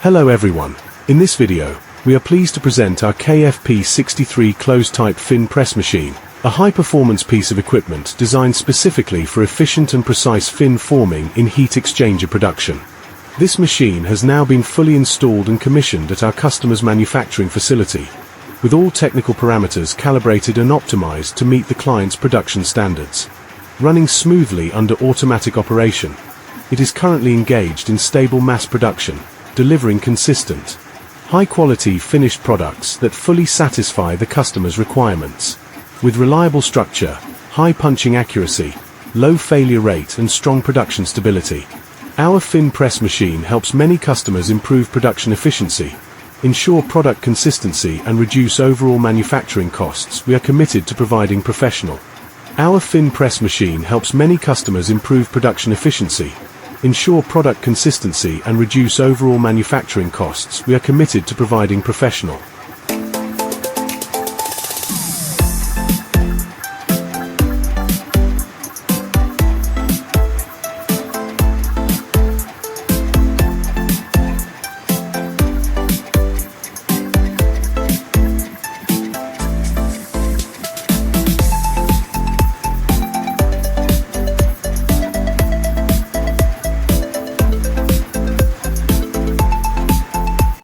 Hello everyone. In this video, we are pleased to present our KFP63 closed-type fin press machine, a high-performance piece of equipment designed specifically for efficient and precise fin forming in heat exchanger production. This machine has now been fully installed and commissioned at our customer's manufacturing facility, with all technical parameters calibrated and optimized to meet the client's production standards. Running smoothly under automatic operation, it is currently engaged in stable mass production, delivering consistent, high-quality finished products that fully satisfy the customer's requirements. With reliable structure, high punching accuracy, low failure rate and strong production stability, our fin press machine helps many customers improve production efficiency, ensure product consistency and reduce overall manufacturing costs. We are committed to providing professional. Our fin press machine helps many customers improve production efficiency, ensure product consistency and reduce overall manufacturing costs. We are committed to providing professional.